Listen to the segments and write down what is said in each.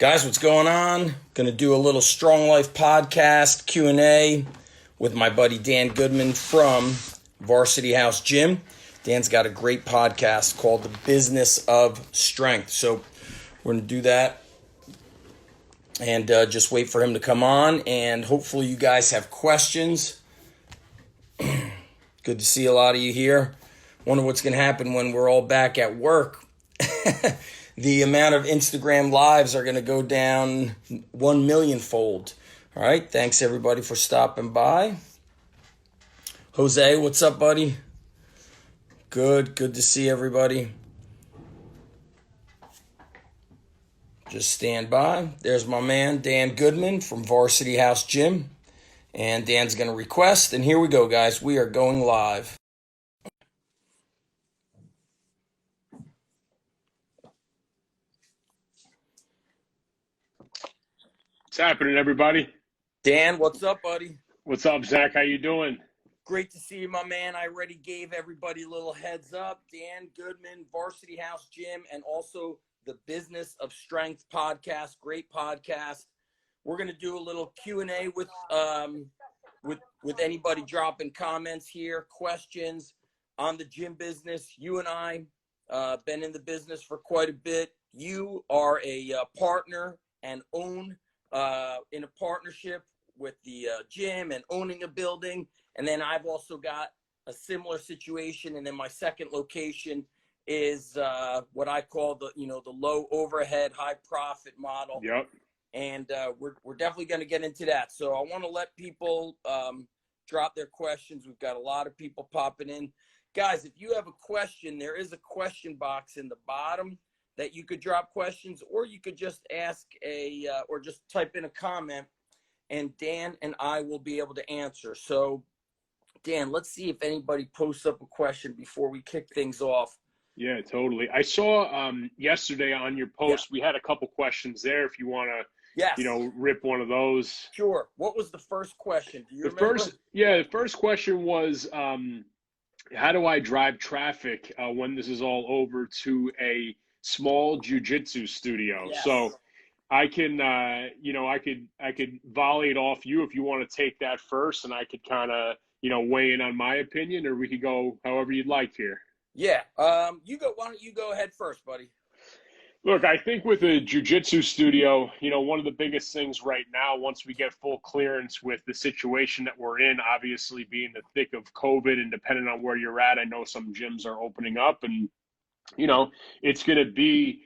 Guys, what's going on? Going to do a little Strong Life podcast Q&A with my buddy Dan Goodman from Varsity House Gym. Dan's got a great podcast called The Business of Strength. So we're going to do that and just wait for him to come on. And hopefully you guys have questions. Good to see a lot of you here. Wonder what's going to happen when we're all back at work. The amount of Instagram lives are going to go down 1 million fold. All right. Thanks everybody for stopping by. Jose, what's up, buddy? Good to see everybody. Just stand by. There's my man, Dan Goodman from Varsity House Gym. And Dan's going to request. And here we go, guys. We are going live. What's happening, everybody? Dan, what's up, buddy? What's up, Zach? How you doing? Great to see you, my man. I already gave everybody a little heads up. Dan Goodman, Varsity House Gym, and also the Business of Strength podcast. Great podcast. We're going to do a little Q&A with anybody dropping comments here, questions on the gym business. You and I been in the business for quite a bit. You are a partner and own in a partnership with the gym and owning a building. And then I've also got a similar situation. And then my second location is what I call the low overhead, high profit model. Yep. And we're definitely going to get into that. So I want to let people drop their questions. We've got a lot of people popping in. Guys, if you have a question, there is a question box in the bottom that you could drop questions, or you could just ask or just type in a comment, and Dan and I will be able to answer. So, Dan, let's see if anybody posts up a question before we kick things off. Yeah, totally. I saw yesterday on your post, we had a couple questions there. If you want to, rip one of those. Sure. What was the first question? Do you remember? The first question was, how do I drive traffic when this is all over to a small jiu-jitsu studio? Yes. So I can, I could volley it off you if you want to take that first, and I could kind of, weigh in on my opinion, or we could go however you'd like here. Yeah. You go. Why don't you go ahead first, buddy? Look, I think with a jiu-jitsu studio, one of the biggest things right now, once we get full clearance with the situation that we're in, obviously being the thick of COVID, and depending on where you're at, I know some gyms are opening up, and it's going to be,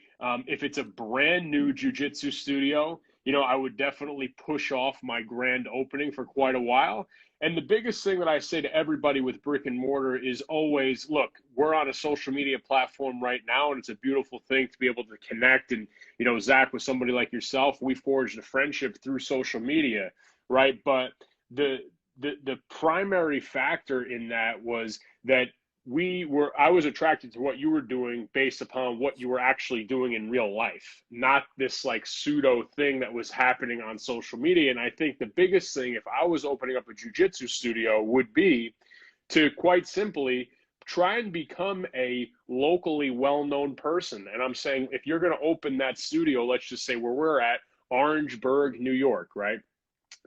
if it's a brand new jiu-jitsu studio, I would definitely push off my grand opening for quite a while. And the biggest thing that I say to everybody with brick and mortar is always, look, we're on a social media platform right now, and it's a beautiful thing to be able to connect. And, Zach, with somebody like yourself, we forged a friendship through social media, right? But the primary factor in that was that I was attracted to what you were doing based upon what you were actually doing in real life, not this like pseudo thing that was happening on social media. And I think the biggest thing, if I was opening up a jiu-jitsu studio, would be to quite simply try and become a locally well-known person. And I'm saying, if you're going to open that studio, let's just say where we're at, Orangeburg, New York, right?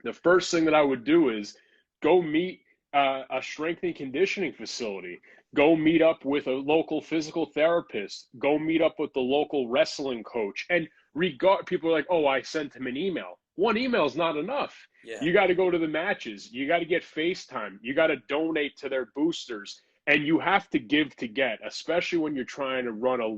The first thing that I would do is go meet a strength and conditioning facility. Go meet up with a local physical therapist. Go meet up with the local wrestling coach. And people are like, oh, I sent him an email. One email is not enough. Yeah. You got to go to the matches. You got to get FaceTime. You got to donate to their boosters. And you have to give to get, especially when you're trying to run a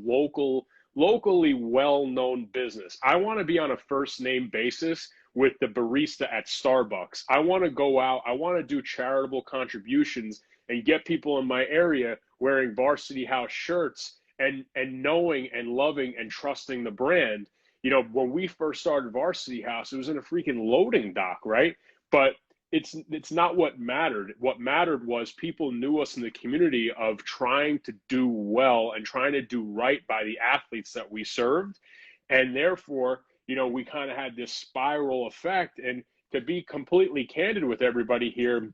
locally well-known business. I want to be on a first name basis with the barista at Starbucks. I want to go out. I want to do charitable contributions and get people in my area wearing Varsity House shirts and knowing and loving and trusting the brand. When we first started Varsity House, it was in a freaking loading dock, right? But it's not what mattered. What mattered was people knew us in the community of trying to do well and trying to do right by the athletes that we served. And therefore, we kind of had this spiral effect. And to be completely candid with everybody here,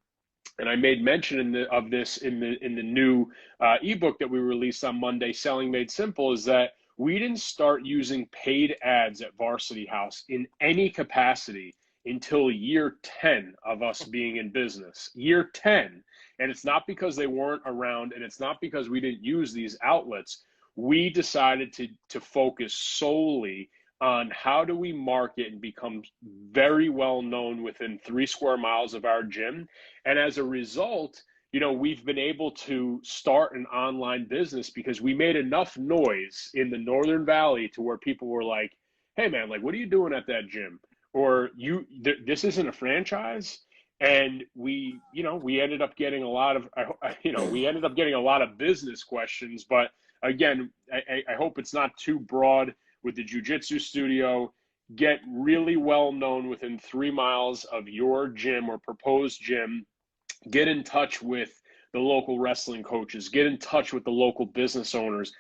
and I made mention of this in the new ebook that we released on Monday, Selling Made Simple, is that We didn't start using paid ads at Varsity House in any capacity until year 10 of us being in business. Year 10. And it's not because they weren't around, and it's not because we didn't use these outlets. We decided to focus solely on how do we market and become very well known within 3 square miles of our gym. And as a result, we've been able to start an online business because we made enough noise in the Northern Valley to where people were like, hey man, like, what are you doing at that gym? Or this isn't a franchise. And we ended up getting a lot of, we ended up getting a lot of business questions. But again, I hope it's not too broad with the jiu-jitsu studio. Get really well known within 3 miles of your gym or proposed gym. Get in touch with the local wrestling coaches. Get in touch with the local business owners.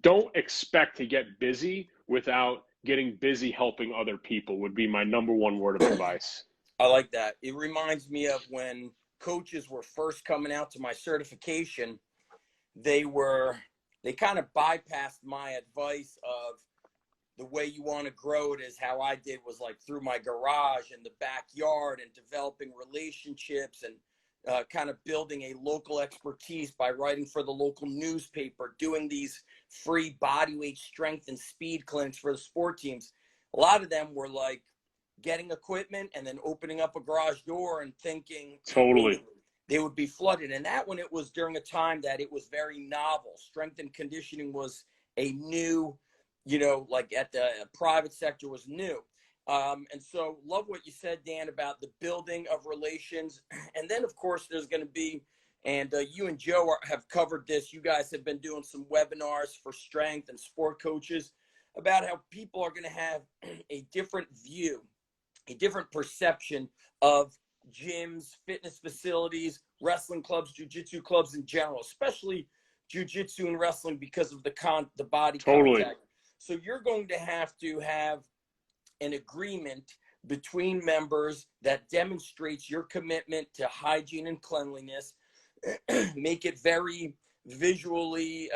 Don't expect to get busy without getting busy helping other people would be my number one word of advice. I like that. It reminds me of when coaches were first coming out to my certification. They kind of bypassed my advice of the way you want to grow it is how I did was like through my garage and the backyard and developing relationships and kind of building a local expertise by writing for the local newspaper, doing these free bodyweight strength and speed clinics for the sport teams. A lot of them were like getting equipment and then opening up a garage door and thinking totally they would be flooded. And that when it was during a time that it was very novel. Strength and conditioning was a new, like at the private sector was new. And so love what you said, Dan, about the building of relations. And then, of course, there's going to be, and you and Joe have covered this. You guys have been doing some webinars for strength and sport coaches about how people are going to have a different view, a different perception of gyms, fitness facilities, wrestling clubs, jiu-jitsu clubs in general, especially jiu-jitsu and wrestling because of the body contact. So you're going to have an agreement between members that demonstrates your commitment to hygiene and cleanliness, make it very visually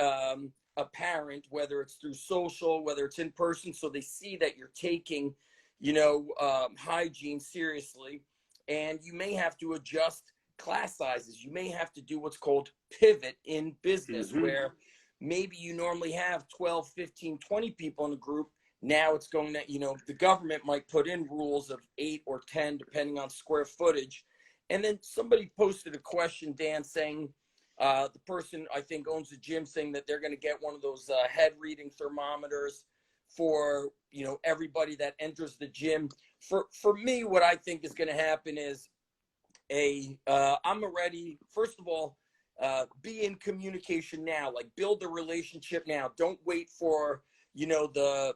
apparent, whether it's through social, whether it's in person, so they see that you're taking, hygiene seriously. And you may have to adjust class sizes. You may have to do what's called pivot in business, where maybe you normally have 12, 15, 20 people in a group. Now it's going to, the government might put in rules of 8 or 10, depending on square footage. And then somebody posted a question, Dan, saying the person I think owns the gym saying that they're going to get one of those head reading thermometers for, everybody that enters the gym. For me, what I think is going to happen is I'm already, first of all, be in communication now, like build the relationship now. Don't wait for, the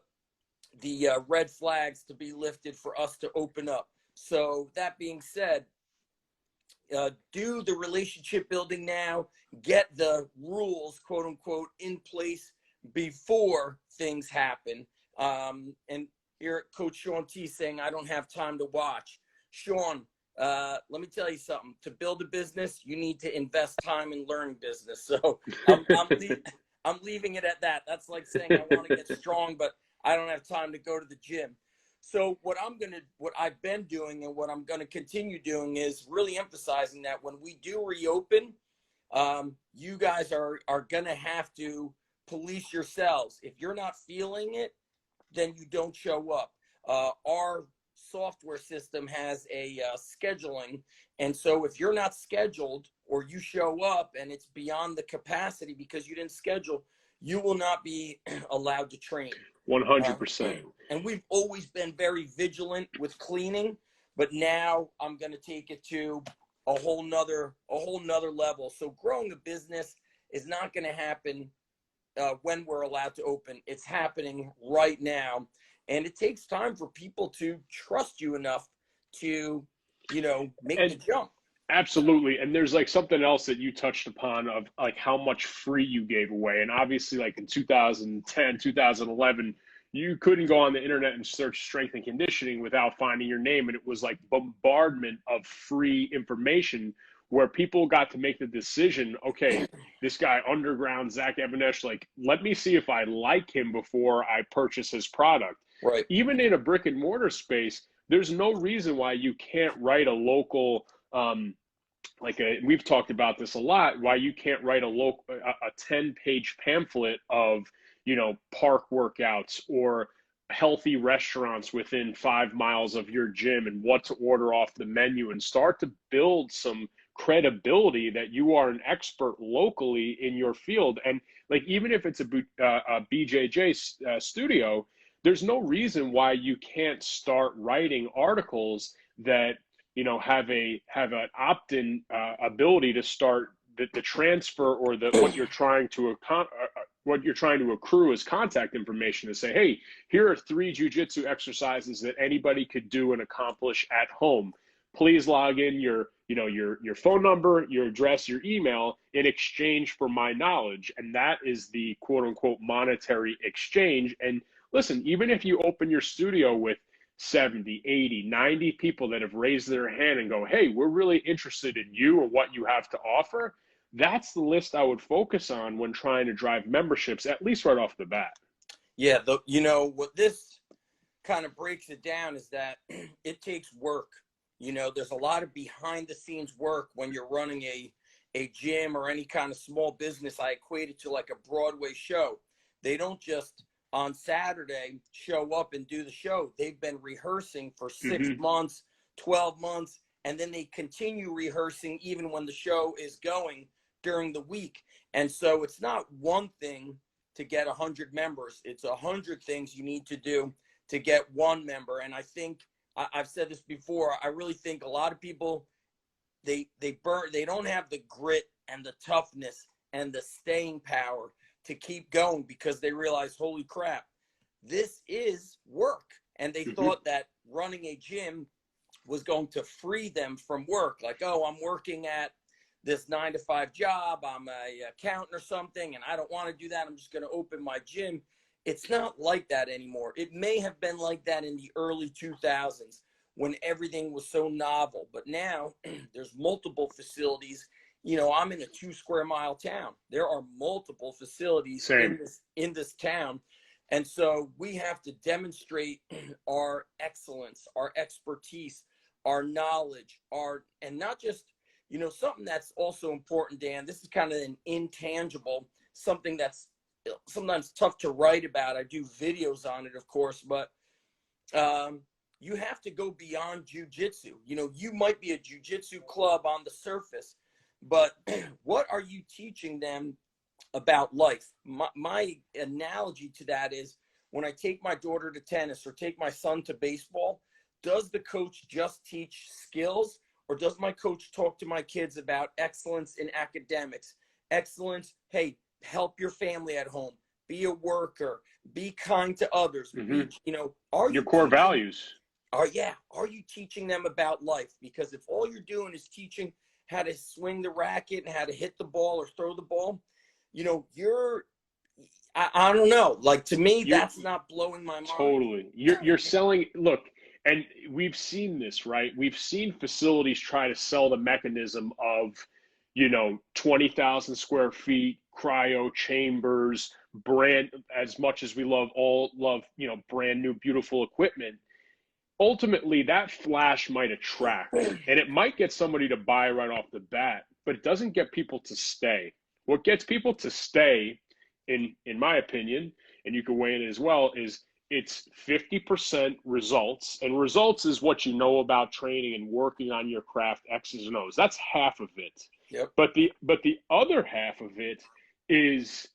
red flags to be lifted for us to open up. So that being said, do the relationship building now, get the rules, quote unquote, in place before things happen. And here, Coach Sean T saying, I don't have time to watch. Sean, let me tell you something. To build a business, you need to invest time in learning business. So I'm leaving it at that. That's like saying I want to get strong, but I don't have time to go to the gym. So what I've been doing and what I'm going to continue doing is really emphasizing that when we do reopen, you guys are going to have to police yourselves. If you're not feeling it, then you don't show up. Our software system has a scheduling. And so if you're not scheduled or you show up and it's beyond the capacity because you didn't schedule, you will not be allowed to train. 100%. And we've always been very vigilant with cleaning, but now I'm going to take it to a whole nother level. So growing a business is not going to happen when we're allowed to open. It's happening right now. And it takes time for people to trust you enough to, make the jump. Absolutely. And there's like something else that you touched upon of like how much free you gave away. And obviously like in 2010, 2011, you couldn't go on the internet and search strength and conditioning without finding your name. And it was like bombardment of free information, where people got to make the decision, okay, this guy underground, Zach Evanesh, like, let me see if I like him before I purchase his product. Right. Even in a brick and mortar space, there's no reason why you can't write a local, we've talked about this a lot, why you can't write a 10-page pamphlet of, park workouts or healthy restaurants within 5 miles of your gym and what to order off the menu, and start to build some credibility that you are an expert locally in your field. And like, even if it's a BJJ studio, there's no reason why you can't start writing articles that have an opt-in ability to start the transfer, or what you're trying to accrue as contact information, to say, hey, here are 3 jiu-jitsu exercises that anybody could do and accomplish at home. Please log in your phone number, your address, your email in exchange for my knowledge. And that is the quote unquote monetary exchange. And listen, even if you open your studio with 70, 80, 90 people that have raised their hand and go, hey, we're really interested in you or what you have to offer, that's the list I would focus on when trying to drive memberships, at least right off the bat. Yeah, what this kind of breaks it down is that it takes work. There's a lot of behind the scenes work when you're running a gym or any kind of small business. I equate it to like a Broadway show. They don't just on Saturday show up and do the show. They've been rehearsing for 6 months, 12 months, and then they continue rehearsing even when the show is going during the week. And so it's not one thing to get 100 members. It's 100 things you need to do to get one member. And I think I've said this before. I really think a lot of people, they don't have the grit and the toughness and the staying power to keep going, because they realize, holy crap, this is work. And they thought that running a gym was going to free them from work. Like, oh, I'm working at this 9-to-5 job. I'm a accountant or something, and I don't want to do that. I'm just going to open my gym. It's not like that anymore. It may have been like that in the early 2000s when everything was so novel. But now there's multiple facilities. I'm in a 2-square-mile town. There are multiple facilities in this town. And so we have to demonstrate our excellence, our expertise, our knowledge, and not just, something that's also important, Dan. This is kind of an intangible, something that's sometimes tough to write about. I do videos on it, of course, but you have to go beyond jiu-jitsu. You might be a jiu-jitsu club on the surface, but what are you teaching them about life? My analogy to that is, when I take my daughter to tennis or take my son to baseball, does the coach just teach skills, or does my coach talk to my kids about excellence in academics? Excellence, hey, help your family at home, be a worker, be kind to others. Are your core values? Are you teaching them about life? Because if all you're doing is teaching how to swing the racket and how to hit the ball or throw the ball, I don't know. Like, to me, that's not blowing my mind. Totally. You're selling, look, and we've seen this, right? We've seen facilities try to sell the mechanism of, 20,000 square feet, cryo chambers, brand, as much as we love, brand new, beautiful equipment. Ultimately, that flash might attract, and it might get somebody to buy right off the bat, but it doesn't get people to stay. What gets people to stay, in my opinion, and you can weigh in as well, is it's 50% results. And results is what you know about training and working on your craft, X's and O's. That's half of it. Yep. But the other half of it is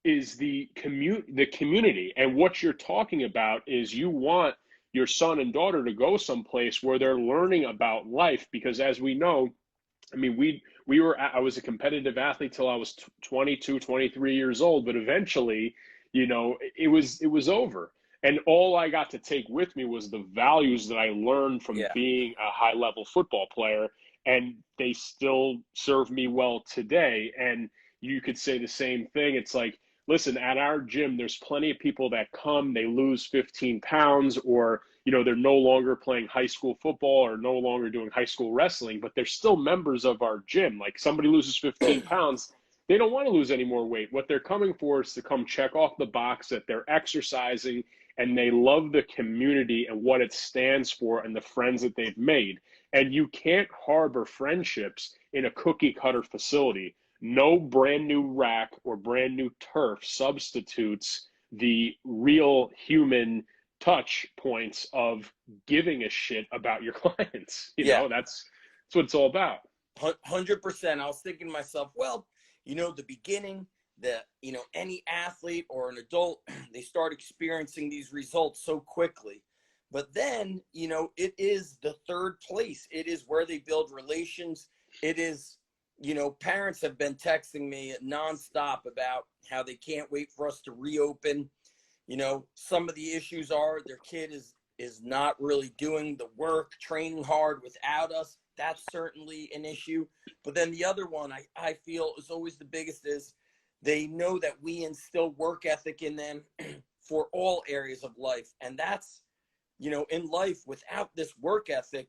the community. And what you're talking about is, you want your son and daughter to go someplace where they're learning about life, because as we know, I mean, I was a competitive athlete till I was 22, 23 years old, but eventually, it was over. And all I got to take with me was the values that I learned from being a high-level football player, and they still serve me well today. And you could say the same thing. It's like, listen, at our gym, there's plenty of people that come, they lose 15 pounds, or, they're no longer playing high school football or no longer doing high school wrestling, but they're still members of our gym. Like, somebody loses 15 pounds, they don't want to lose any more weight. What they're coming for is to come check off the box that they're exercising, and they love the community and what it stands for and the friends that they've made. And you can't harbor friendships in a cookie cutter facility. No brand new rack or brand new turf substitutes the real human touch points of giving a shit about your clients. That's what it's all about. 100%. I was thinking to myself, well, the beginning, any athlete or an adult, they start experiencing these results so quickly. But then, it is the third place. It is where they build relations. It is, parents have been texting me nonstop about how they can't wait for us to reopen. Some of the issues are their kid is not really doing the work, training hard without us. That's certainly an issue. But then the other one I feel is always the biggest is they know that we instill work ethic in them for all areas of life. And that's, in life, without this work ethic,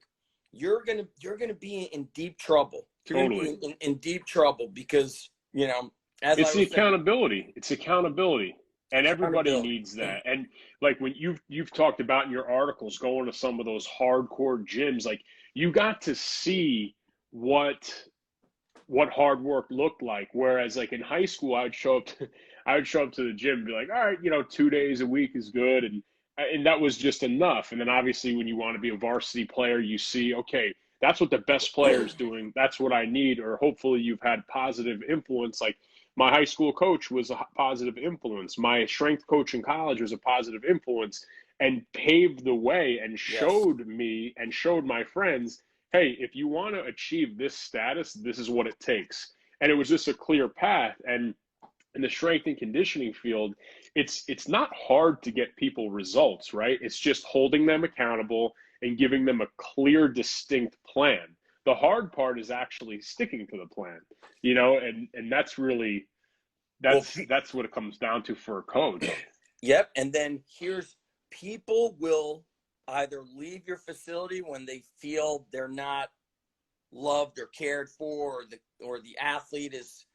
you're gonna be in deep trouble. You're Totally. gonna be in deep trouble because, as It's I the was saying, accountability. It's accountability. And everybody needs that. And like when you've talked about in your articles going to some of those hardcore gyms, like you got to see what hard work looked like. Whereas like in high school, I would show up to the gym and be like, all right, 2 days a week is good. And that was just enough. And then obviously when you want to be a varsity player, you see, okay, that's what the best player is doing. That's what I need. Or hopefully you've had positive influence. Like my high school coach was a positive influence. My strength coach in college was a positive influence and paved the way and showed me and showed my friends, hey, if you want to achieve this status, this is what it takes. And it was just a clear path. And in the strength and conditioning field, it's not hard to get people results, right? It's just holding them accountable and giving them a clear, distinct plan. The hard part is actually sticking to the plan, and that's really that's what it comes down to for a coach. Yep. And then people will either leave your facility when they feel they're not loved or cared for, or the athlete is,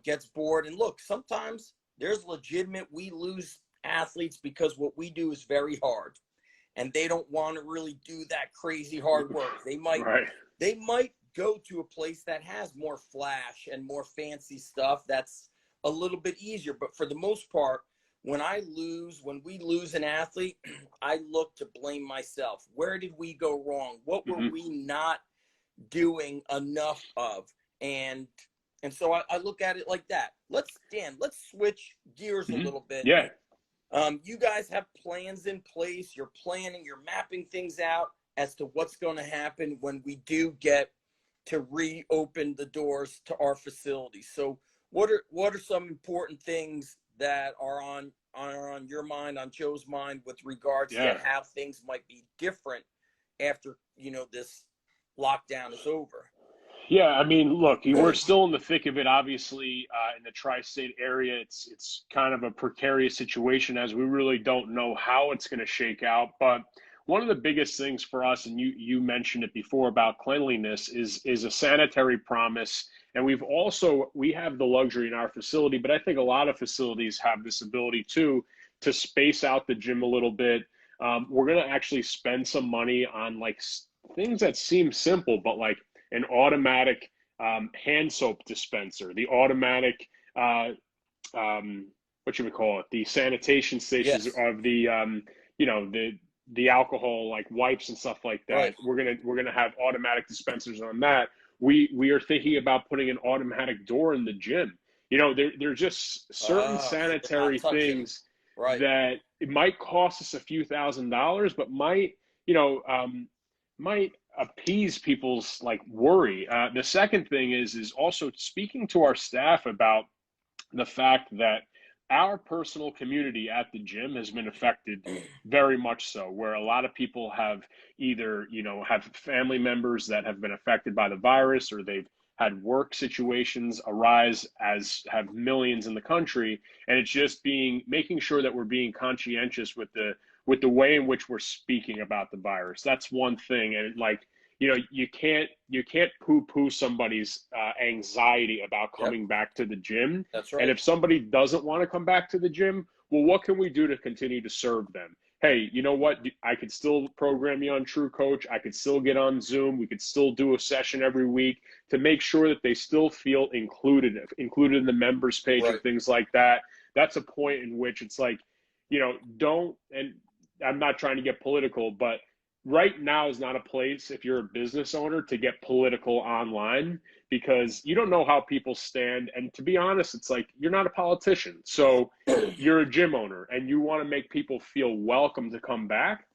gets bored. And look, sometimes there's we lose athletes because what we do is very hard and they don't want to really do that crazy hard work. They might go to a place that has more flash and more fancy stuff that's a little bit easier. But for the most part, when we lose an athlete, I look to blame myself. Where did we go wrong? What were we not doing enough of? And so I look at it like that. Let's switch gears a little bit. Yeah. You guys have plans in place. You're planning, you're mapping things out as to what's going to happen when we do get to reopen the doors to our facility. So what are some important things that are on your mind, on Joe's mind, with regards to how things might be different after, this lockdown is over? Yeah, I mean, look, we're still in the thick of it. Obviously, in the tri-state area, it's kind of a precarious situation as we really don't know how it's going to shake out. But one of the biggest things for us, and you mentioned it before about cleanliness, is a sanitary promise. And we have the luxury in our facility, but I think a lot of facilities have this ability too, to space out the gym a little bit. We're going to actually spend some money on like things that seem simple, but like an automatic hand soap dispenser, the automatic, what should we call it? The sanitation stations of the, the alcohol like wipes and stuff like that. Right. We're gonna have automatic dispensers on that. We are thinking about putting an automatic door in the gym. There's just certain sanitary things that it might cost us a few $1,000s, but might appease people's like worry. The second thing is also speaking to our staff about the fact that our personal community at the gym has been affected very much so, where a lot of people have either, have family members that have been affected by the virus, or they've had work situations arise, as have millions in the country. And it's just making sure that we're being conscientious with the way in which we're speaking about the virus. That's one thing. And like, you can't poo-poo somebody's anxiety about Yep. coming back to the gym. That's right. And if somebody doesn't want to come back to the gym, well, what can we do to continue to serve them? Hey, you know what? I could still program you on True Coach. I could still get on Zoom. We could still do a session every week to make sure that they still feel included in the members page Right. and things like that. That's a point in which it's like, don't, and I'm not trying to get political, but right now is not a place, if you're a business owner, to get political online, because you don't know how people stand. And to be honest, it's like, you're not a politician. So you're a gym owner and you want to make people feel welcome to come back.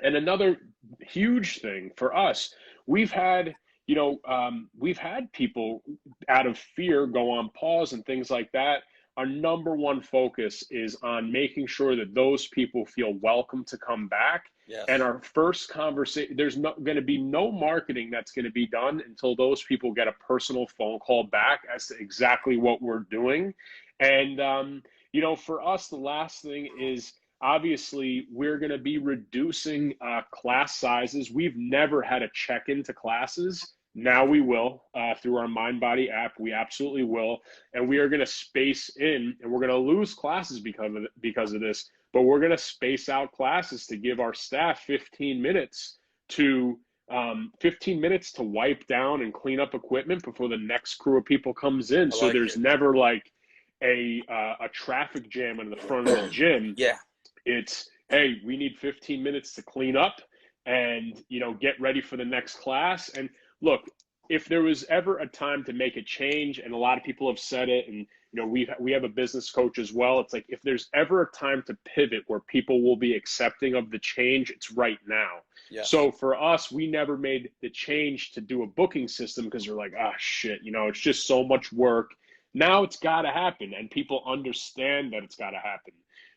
And another huge thing for us, we've had people out of fear go on pause and things like that. Our number one focus is on making sure that those people feel welcome to come back. Yes. And our first conversation, there's going to be no marketing that's going to be done until those people get a personal phone call back as to exactly what we're doing. And, for us, the last thing is, obviously, we're going to be reducing class sizes. We've never had a check-in to classes. Now we will through our MindBody app. We absolutely will. And we are going to space in, and we're going to lose classes because of this, but we're going to space out classes to give our staff 15 minutes to wipe down and clean up equipment before the next crew of people comes in. So there's never like a traffic jam in the front of the gym. Yeah. It's, hey, we need 15 minutes to clean up and, get ready for the next class. And look, if there was ever a time to make a change, and a lot of people have said it, and, we have a business coach as well. It's like, if there's ever a time to pivot where people will be accepting of the change, it's right now. Yeah. So for us, we never made the change to do a booking system because we're like, shit, it's just so much work. Now it's got to happen, and people understand that it's got to happen.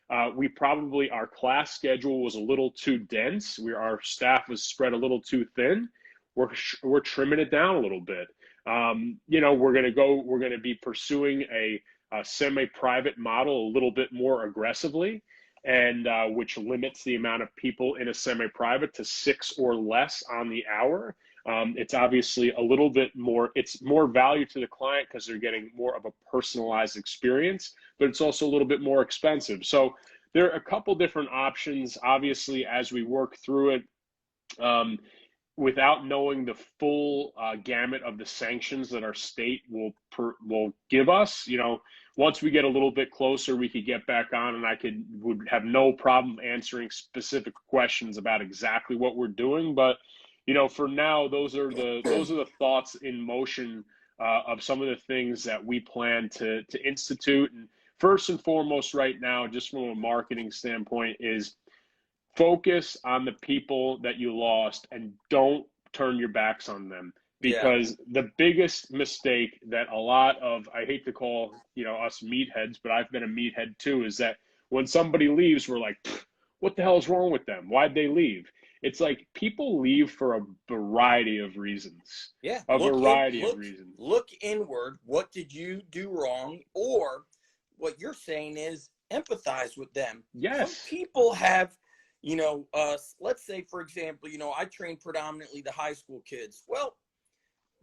Our class schedule was a little too dense. Our staff was spread a little too thin. We're trimming it down a little bit. We're going to be pursuing a semi-private model a little bit more aggressively, and which limits the amount of people in a semi-private to 6 or less on the hour. It's obviously a little bit more, it's more value to the client because they're getting more of a personalized experience, but it's also a little bit more expensive. So there are a couple different options, obviously, as we work through it, without knowing the full gamut of the sanctions that our state will give us. Once we get a little bit closer, we could get back on, and would have no problem answering specific questions about exactly what we're doing. But for now, those are the thoughts in motion of some of the things that we plan to institute. And first and foremost, right now, just from a marketing standpoint, is focus on the people that you lost and don't turn your backs on them. Because the biggest mistake that a lot of, I hate to call us meatheads, but I've been a meathead too, is that when somebody leaves, we're like, what the hell is wrong with them? Why'd they leave? It's like, people leave for a variety of reasons. Yeah. A variety of reasons. Look inward. What did you do wrong? Or what you're saying is empathize with them. Yes. Some people have, let's say, for example, I train predominantly the high school kids. Well,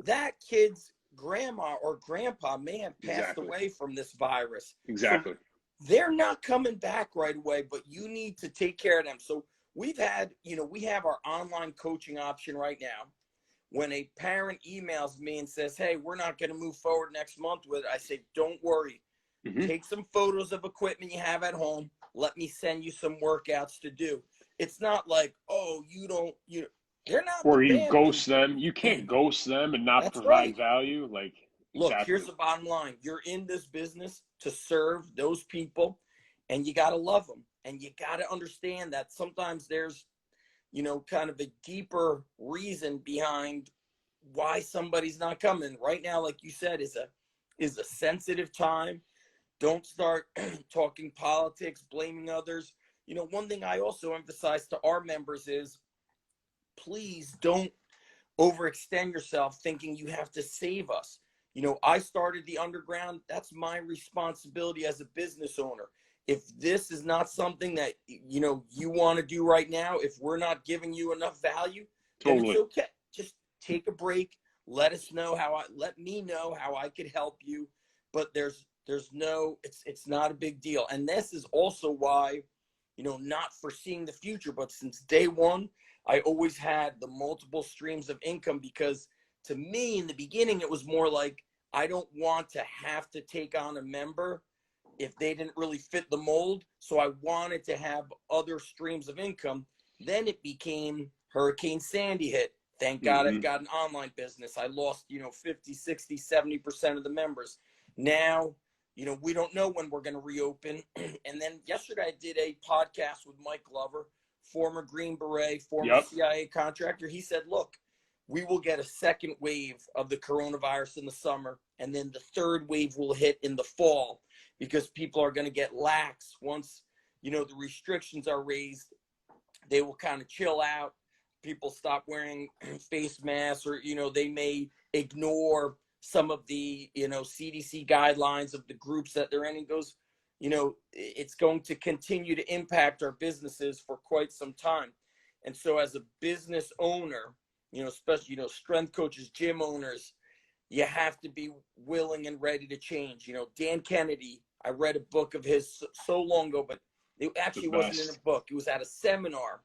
that kid's grandma or grandpa may have passed away from this virus. Exactly. So they're not coming back right away, but you need to take care of them. So we have our online coaching option right now. When a parent emails me and says, hey, we're not going to move forward next month with it, I say, don't worry. Mm-hmm. Take some photos of equipment you have at home. Let me send you some workouts to do. It's not like, oh, they're not. Or you ghost them. You can't ghost them and not provide value. Like, look, here's the bottom line. You're in this business to serve those people, and you got to love them. And you got to understand that sometimes there's, kind of a deeper reason behind why somebody's not coming. Right now, like you said, is a sensitive time. Don't start talking politics, blaming others. One thing I also emphasize to our members is, please don't overextend yourself thinking you have to save us. You know, I started the underground. That's my responsibility as a business owner. If this is not something that, you know, you want to do right now, if we're not giving you enough value, then it's Totally. okay. Just take a break. Let me know how I could help you. But there's no, it's not a big deal. And this is also why, you know, not foreseeing the future, but since day one, I always had the multiple streams of income, because to me in the beginning, it was more like, I don't want to have to take on a member if they didn't really fit the mold. So I wanted to have other streams of income. Then it became Hurricane Sandy hit. Thank God I've got an online business. I lost, you know, 50, 60, 70% of the members. Now, you know, we don't know when we're going to reopen. And then yesterday I did a podcast with Mike Glover, former Green Beret, former Yep. CIA contractor. He said, look, we will get a second wave of the coronavirus in the summer, and then the third wave will hit in the fall, because people are going to get lax once, you know, the restrictions are raised. They will kind of chill out. People stop wearing face masks, or, you know, they may ignore some of the, you know, CDC guidelines of the groups that they're in. He goes, you know, it's going to continue to impact our businesses for quite some time. And so as a business owner, you know, especially, you know, strength coaches, gym owners, you have to be willing and ready to change. You know, Dan Kennedy, I read a book of his so long ago, but it actually wasn't in a book. It was at a seminar.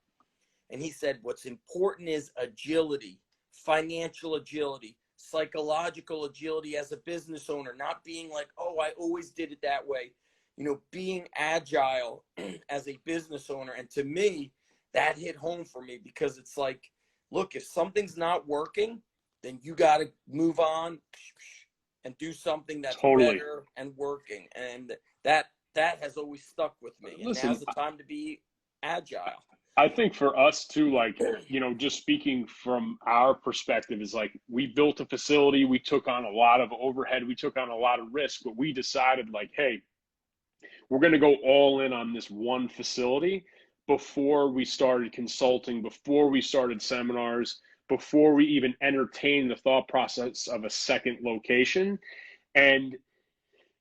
And he said, what's important is agility, financial agility, psychological agility as a business owner, not being like, oh, I always did it that way. You know, being agile as a business owner. And to me, that hit home for me, because it's like, look, if something's not working, then you got to move on and do something that's Totally. better and working. And that has always stuck with me. And Listen, now's the time to be agile. I think for us too, like, you know, just speaking from our perspective, is like, we built a facility, we took on a lot of overhead, we took on a lot of risk, but we decided, like, hey, we're going to go all in on this one facility before we started consulting, before we started seminars, before we even entertained the thought process of a second location. And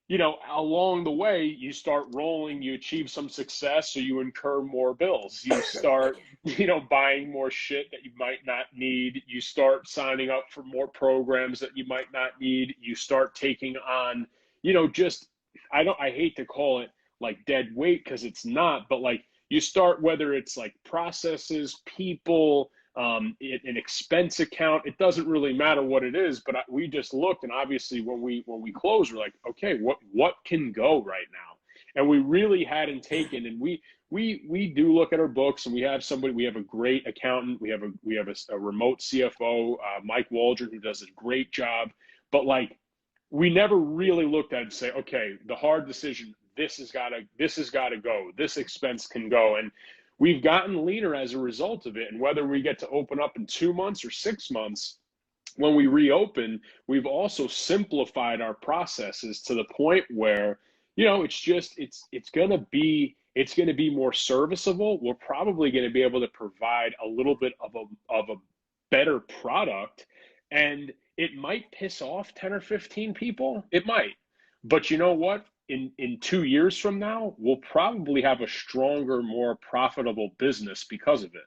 you know, along the way, you start rolling, you achieve some success, so you incur more bills. You start, you know, buying more shit that you might not need. You start signing up for more programs that you might not need. You start taking on, you know, just, I hate to call it like dead weight, because it's not, but like, you start, whether it's like processes, people, an expense account, it doesn't really matter what it is. But we just looked, and obviously when we closed, we're like, okay, what can go right now? And we really hadn't taken, and we do look at our books, and we have a great accountant, we have a remote CFO, Mike Waldron, who does a great job. But like, we never really looked at it and say, okay, the hard decision, this has got to go, this expense can go. And we've gotten leaner as a result of it. And whether we get to open up in 2 months or 6 months, when we reopen, we've also simplified our processes to the point where, you know, it's going to be more serviceable. We're probably going to be able to provide a little bit of a better product, and it might piss off 10 or 15 people. It might. But you know what? In 2 years from now, we'll probably have a stronger, more profitable business because of it.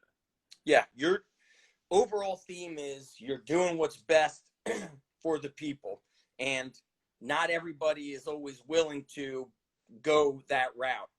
Yeah, your overall theme is you're doing what's best for the people, and not everybody is always willing to go that route.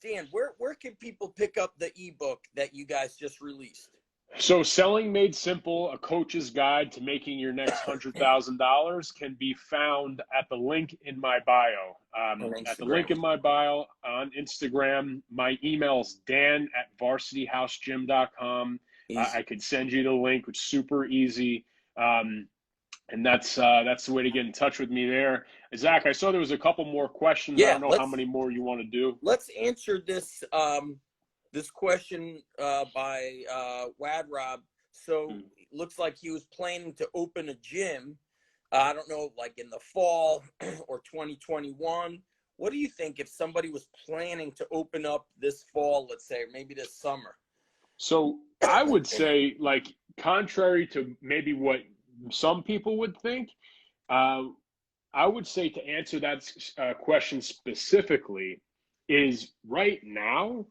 Dan, where can people pick up the ebook that you guys just released? So, Selling Made Simple, a coach's guide to making your next $100,000, can be found at the link in my bio. On At the link in Instagram. my bio on Instagram. My email is dan@varsityhousegym.com. Easy. I could send you the link, which is super easy. And that's the way to get in touch with me there. Zach, I saw there was a couple more questions. I Yeah, don't know how many more you want to do. let's answer this this question by Wad Rob. So it looks like he was planning to open a gym. I don't know, like in the fall or 2021. What do you think if somebody was planning to open up this fall, let's say, or maybe this summer? So I would say, like, contrary to maybe what some people would think, uh, I would say to answer that question specifically is right now,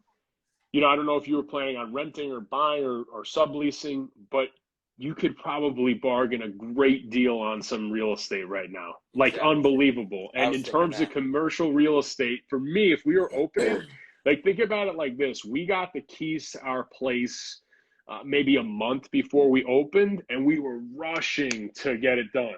I don't know if you were planning on renting or buying or subleasing, but you could probably bargain a great deal on some real estate right now. Like Exactly. unbelievable. I And was in thinking terms of that. commercial real estate, for me, if we were opening, like think about it like this. We got the keys to our place maybe a month before we opened, and we were rushing to get it done.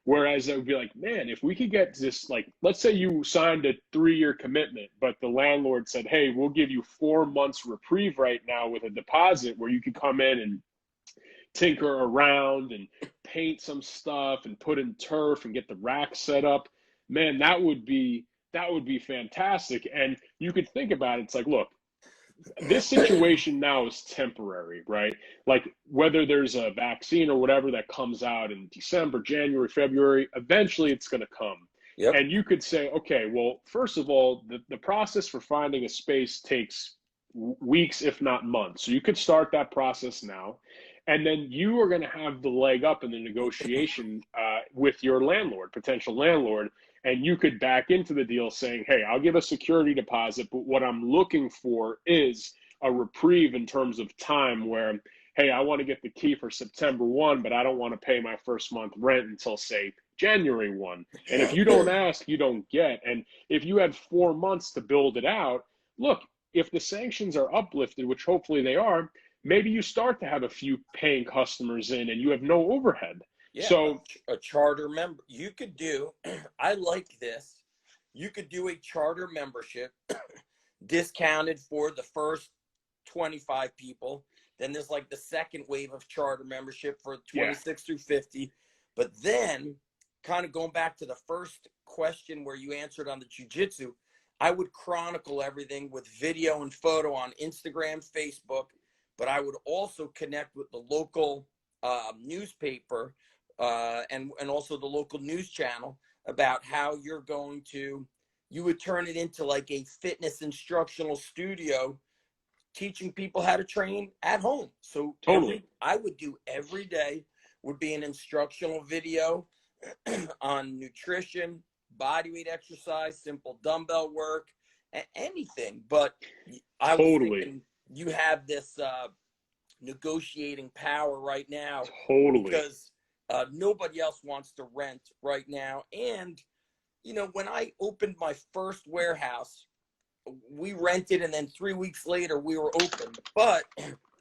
Whereas I would be like, man, if we could get this, like, let's say you signed a 3-year commitment, but the landlord said, hey, we'll give you 4 months reprieve right now with a deposit where you could come in and tinker around and paint some stuff and put in turf and get the rack set up. Man, that would be fantastic. And you could think about it. It's like, look, this situation now is temporary, right? Like whether there's a vaccine or whatever that comes out in December, January, February, eventually it's going to come. Yep. And you could say, okay, well, first of all, the process for finding a space takes weeks, if not months. So you could start that process now. And then you are going to have the leg up in the negotiation with your landlord, potential landlord, and you could back into the deal saying, hey, I'll give a security deposit, but what I'm looking for is a reprieve in terms of time where, hey, I want to get the key for September 1, but I don't want to pay my first month rent until, say, January 1. And if you don't ask, you don't get. And if you had 4 months to build it out, look, if the sanctions are uplifted, which hopefully they are, maybe you start to have a few paying customers in and you have no overhead. Yeah, So a charter member. You could do, I like this. You could do a charter membership discounted for the first 25 people. Then there's like the second wave of charter membership for yeah, 26 through 50. But then, kind of going back to the first question where you answered on the jiu-jitsu, I would chronicle everything with video and photo on Instagram, Facebook, but I would also connect with the local newspaper and also the local news channel about how you would turn it into like a fitness instructional studio teaching people how to train at home. So totally. I would do every day would be an instructional video on nutrition, body weight exercise, simple dumbbell work, anything. But I was Totally. thinking you have this negotiating power right now Totally. because nobody else wants to rent right now. And, when I opened my first warehouse, we rented and then 3 weeks later we were open. But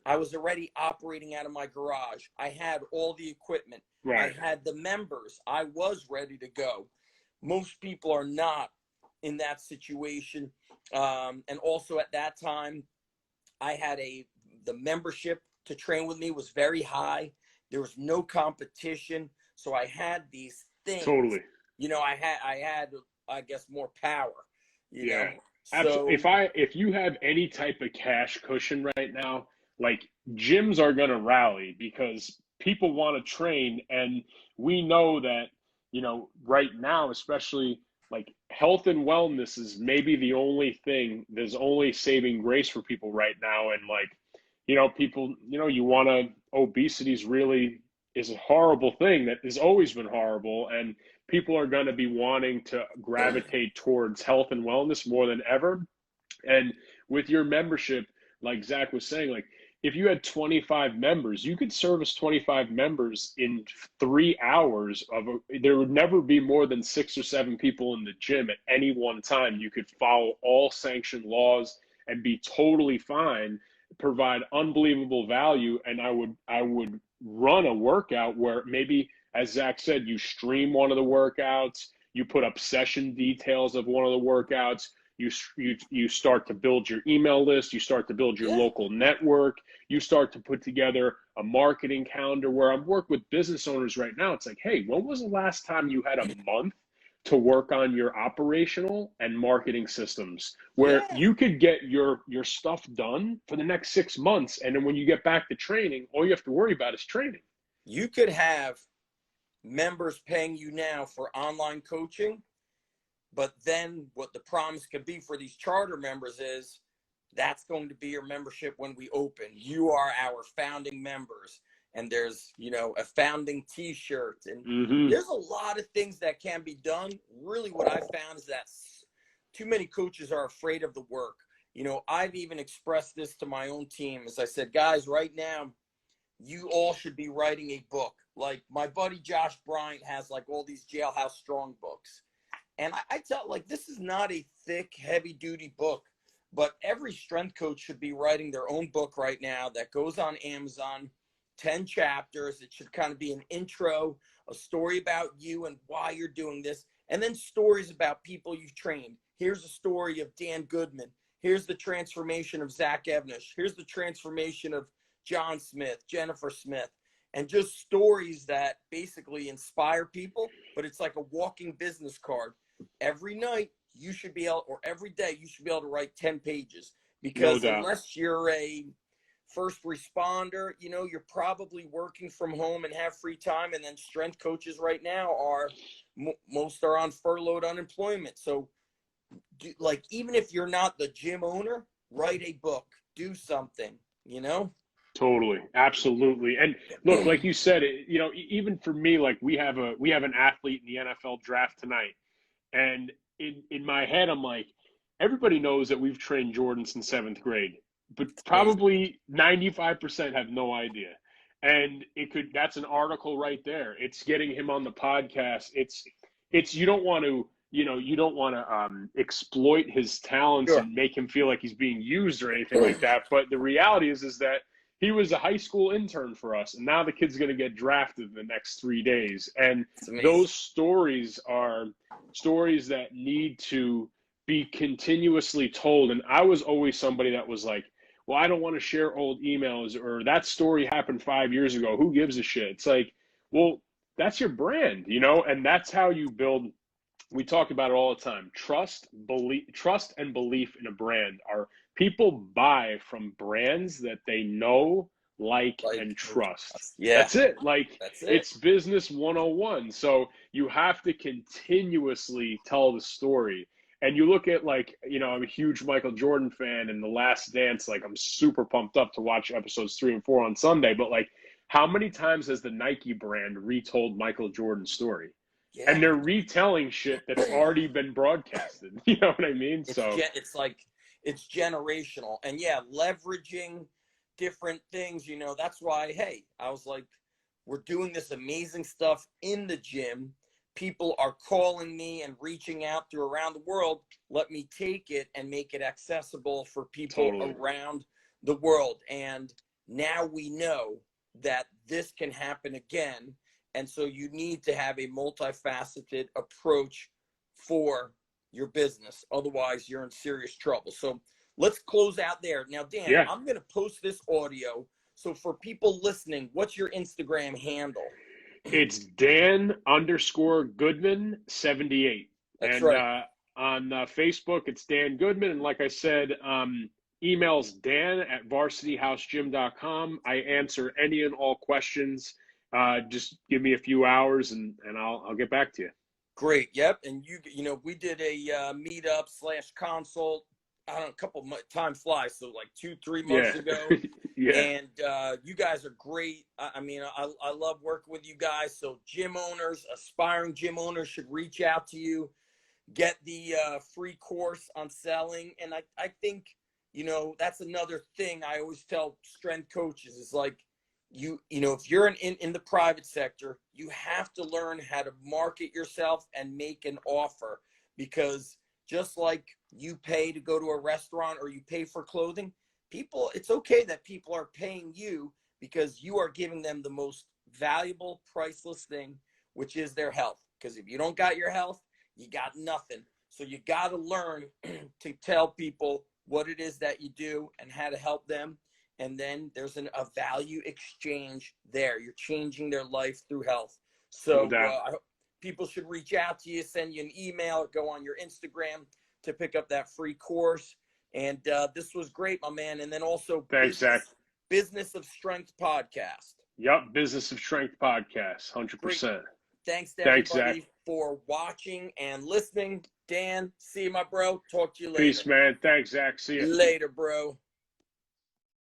I was already operating out of my garage. I had all the equipment. I Right. had the members. I was ready to go. Most people are not in that situation. And also at that time, I had the membership to train with me was very high. There was no competition. So I had these things, Totally. I had, I guess, more power, you Yeah. know? Absolutely. So If you have any type of cash cushion right now, like gyms are going to rally because people want to train, and we know that, right now, especially like health and wellness is maybe the only thing, there's only saving grace for people right now. And like, people, you want to, obesity is a horrible thing that has always been horrible. And people are going to be wanting to gravitate towards health and wellness more than ever. And with your membership, like Zach was saying, like if you had 25 members, you could service 25 members in 3 hours there would never be more than 6 or 7 people in the gym at any one time. You could follow all sanctioned laws and be totally fine, provide unbelievable value. And I would run a workout where maybe, as Zach said, you stream one of the workouts, you put up session details of one of the workouts, you start to build your email list, you start to build your yeah, local network, you start to put together a marketing calendar. Where I'm working with business owners right now, it's like, hey, when was the last time you had a month to work on your operational and marketing systems where yeah. you could get your stuff done for the next 6 months, and then when you get back to training, all you have to worry about is training. You could have members paying you now for online coaching. But then what the promise could be for these charter members is That's going to be your membership when we open. You are our founding members. And there's, a founding t-shirt. And there's a lot of things that can be done. Really what I found is that too many coaches are afraid of the work. I've even expressed this to my own team. As I said, guys, right now, you all should be writing a book. Like my buddy Josh Bryant has like all these Jailhouse Strong books. And I tell, like, this is not a thick, heavy-duty book, but every strength coach should be writing their own book right now that goes on Amazon, 10 chapters. It should kind of be an intro, a story about you and why you're doing this, and then stories about people you've trained. Here's a story of Dan Goodman. Here's the transformation of Zach Evnish. Here's the transformation of John Smith, Jennifer Smith, and just stories that basically inspire people, but it's like a walking business card. Every night you should be able, or every day you should be able to write 10 pages, because unless you're a first responder, you're probably working from home and have free time. And then strength coaches right now most are on furloughed unemployment. So even if you're not the gym owner, write a book, do something, Totally. Absolutely. And look, like you said, even for me, like we have an athlete in the NFL draft tonight. And in my head, I'm like, everybody knows that we've trained Jordan since 7th grade, but probably 95% have no idea. And that's an article right there. It's getting him on the podcast. It's you don't want to, exploit his talents and make him feel like he's being used or anything like that. But the reality is that he was a high school intern for us, and now the kid's going to get drafted in the next 3 days. And those stories are stories that need to be continuously told. And I was always somebody that was like, well, I don't want to share old emails, or that story happened 5 years ago. Who gives a shit? It's like, well, that's your brand, and that's how you build. We talk about it all the time. Trust and belief in a brand. Are people buy from brands that they know, like and trust. Yeah. That's it. That's it. It's business 101. So you have to continuously tell the story. And you look at I'm a huge Michael Jordan fan, and The Last Dance, I'm super pumped up to watch episodes 3 and 4 on Sunday. But how many times has the Nike brand retold Michael Jordan's story? Yeah. And they're retelling shit that's already been broadcasted. You know what I mean? It's generational. And leveraging different things, that's why, I was like, we're doing this amazing stuff in the gym. People are calling me and reaching out through around the world. Let me take it and make it accessible for people around the world. And now we know that this can happen again. And so you need to have a multifaceted approach for your business. Otherwise, you're in serious trouble. So let's close out there. Now, Dan, I'm going to post this audio. So for people listening, what's your Instagram handle? It's Dan_Goodman78. That's and, right. On Facebook, it's Dan Goodman. And like I said, email's dan@varsityhousegym.com. I answer any and all questions. Just give me a few hours and I'll get back to you. Great. Yep. And we did a meetup / consult. I don't know, a couple of time flies. So 2-3 months ago. And you guys are great. I love working with you guys. So gym owners, aspiring gym owners should reach out to you, get the free course on selling. And I think, that's another thing I always tell strength coaches is if you're in the private sector, you have to learn how to market yourself and make an offer, because just like you pay to go to a restaurant or you pay for clothing, it's okay that people are paying you because you are giving them the most valuable, priceless thing, which is their health. Because if you don't got your health, you got nothing. So you got to learn to tell people what it is that you do and how to help them. And then there's a value exchange there. You're changing their life through health. So I hope people should reach out to you, send you an email, or go on your Instagram to pick up that free course. And this was great, my man. And then also Business of Strength podcast. Yep, Business of Strength podcast, 100%. Thanks to Thanks, Zach. everybody for watching and listening. Dan, see you, my bro. Talk to you later. Peace, man. Thanks, Zach. See you. Later, bro.